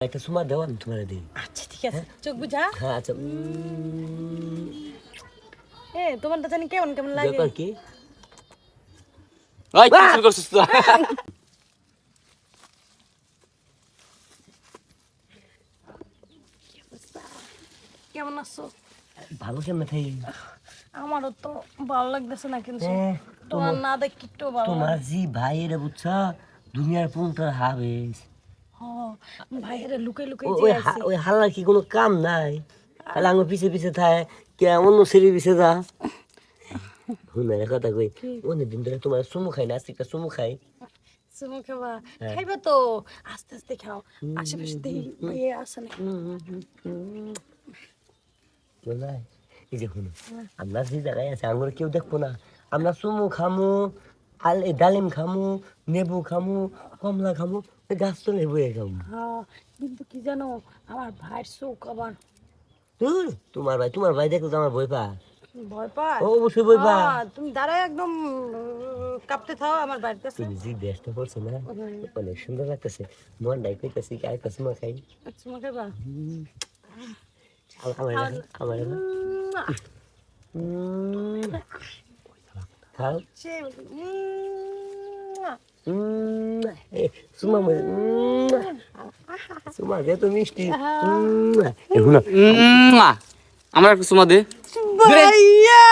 একটা সুমা দাও, আমি তোমার দিই। আচ্ছা ঠিক আছে, চোখ বুঝা। হ্যাঁ আচ্ছা। তোমারটা জানি কেমন কেমন লাগে। ব্যাপার কি? ওই কি শুরু করছিস তুই? কেমন আছো? ভালো কেমন থাই? আমারও তো ভালো লাগতেছে না, কিন্তু হ্যাঁ, তোমার না দেখ একটু ভালো তোমার লাগে। জি ভাইয়ের বুঝছা দুনিয়ার পুনটার হাবেস। ভাইয়েরা লুকাই লুকাই যে ওই আছে। ওই হাল্লার কি কোনো কাম নাই? তাহলে আমার পিছে পিছে থাকে কে অন্য ছেলে পিছে যা। শুনে কথা কই, অনেকদিন ধরে তোমার চুমু খাই না, আজকে একটা চুমু খাই। চুমু খাবা? খাইবা তো, আস্তে আস্তে খাও। আশেপাশে দেখি ভাইয়া আছে না। বলাই এই যে শুনো, আমরা যে জায়গায় আছে আমরা কেউ দেখবো না। আমরা চুমু খামু, ডালিম খামু, নেবু খামু, কমলা খামু, ওই গাছ তো লেবুয়ে খামু। কিন্তু কি জানো, আমার ভাইয়ের চোখ আবার ধুর, তোমার ভাই দেখলে তো আমার ভয় পা। ভয় পায়। অবশ্যই ভয় পা। তুমি দাঁড়ায় একদম কাঁপতে থাও আমার বাড়ির কাছে। তুমি যে ড্রেসটা পরছো না, অনেক সুন্দর লাগতেছে। মনটাই কইতাছি কি আরেকটা চুমা খাই। চুমা খাইবা? আমার আমার খাও চুমা চুমা দে তো মিষ্টি। শুনো আমার একটু সুমা দে। ভাইয়া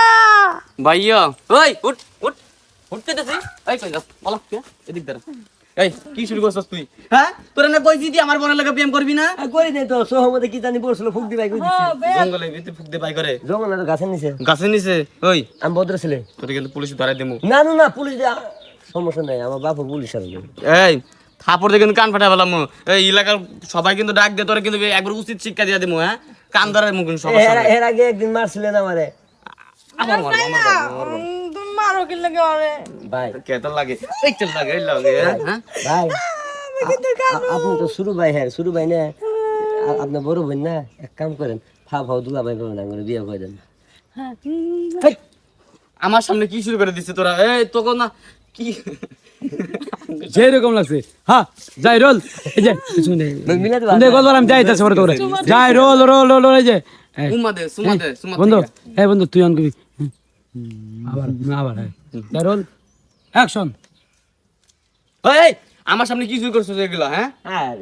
ভাইয়া ওই উঠ উঠ উঠতে দেছি। এই কই যাস বলা কে এদিক দাঁড়া। এই কি শুরু করছস তুই? হ্যাঁ তোরা না কইছি দি আমার বোনের লাগে প্রেম করবি না? করি নাই তো, সোহমতে কি জানি পড়ছিল, ফুক দিবাই কই দিছি। জঙ্গলে ভিতরে ফুক দে বাই করে। জঙ্গলের গাছের নিচে গাছের নিচে। ওই আমি ভদ্র ছেলে। তোরে কিন্তু পুলিশ ধরাই দেবো। না না না, পুলিশ সমস্যা নাই, আমার বাপু পুলিশ আসবে। এই থাপড় দিয়ে কিন্তু কান ফাটা পেলাম। এই এলাকার সবাই কিন্তু ডাক দে, তোরা কিন্তু একবার উচিত শিক্ষা দিয়ে দেবো। হ্যাঁ কান ধরার মুখ সবার সামনে। এর আগে একদিন মারছিলেন আমারে। আমার মারবো, আমার মারবো, আমার মারবো। তুমি মারো কি লাগে আরে? ভাই কেতন লাগে এই চল লাগে এই লাগে হ্যাঁ ভাই আপনি তো শুরু ভাই, হ্যাঁ শুরু ভাই না, আপনার বড় বোন না, এক কাম করেন, ফাও দুলা ভাই পাবেন, আমার বিয়ে করে দেন। এই, আমার সামনে কি শুরু করে দিচ্ছে তোরা? এই তোকে না কি যেরকম লাগছে হ্যাঁ যাই রোল এই যে শুনে মিলাতে গল্প আমি যাইতাছি পরে তোরে যাই রোল রোল রোল এই যে উম্মা দে সুমা দে সুমা বন্ধু এই বন্ধু তুই অন কবি আবার আবার যাই রোল অ্যাকশন এই আমার সামনে কি শুরু করছিস এগুলো? হ্যাঁ আর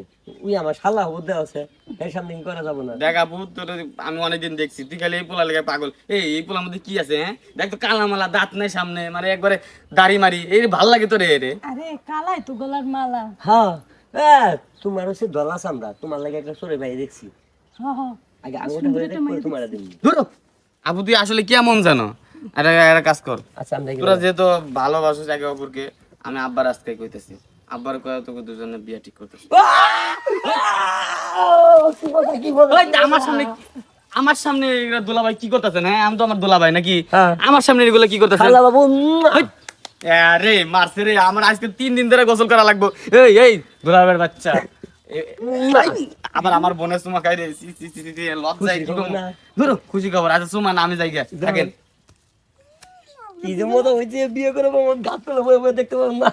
উই আমার শালা বুদ্ধি আছে, এর সামনে কি করা যাবে না। দেখা ভূত তোর আমি অনেকদিন দেখছি, তুই খালি এই পোলা লেগে পাগল। এই পোলার মধ্যে কি আছে? হ্যাঁ দেখ তো কালা মালা, দাঁত নাই সামনে, মানে একবারে দাড়ি মারি, এই ভাল লাগে তোরে রে? আরে কালাই তো গলার মালা। হ্যাঁ তোমার হচ্ছে দলা চামড়া, তোমার লাগে একটা চোরে ভাই দেখছি, আগে আঙুলটা ধরে দেখ, পরে তোমার দিন। ধরো আবু তুই আসলে কেমন জানো? একটা একটা কাজ কর, আচ্ছা আমরা তোরা যেহেতু ভালোবাসিস একে অপরকে, আমি আব্বার আজকে কইতেছি, আব্বার কয়ে তোকে দুজনে বিয়ে ঠিক করতেছি। আমার সামনে এগুলা দুলাভাই কি করতেছেন? হ্যাঁ আমি তো আমার দুলাভাই নাকি? আমার সামনে এগুলো কি করতেছেন? শালা বাবু আরে মারছে রে, আমার আজকে 3 দিন ধরে গোসল করা লাগবে। এই দুলাভাইয়ের বাচ্চা আবার আমার বোনের সুমা খাই রে, লজ্জায় কি করব? ধরো খুশি খবর। আচ্ছা সুমা না আমি যাই গে থাকেন। কি যে মতো হয়েছে, বিয়ে করে গাছ দেখতে পাবো না।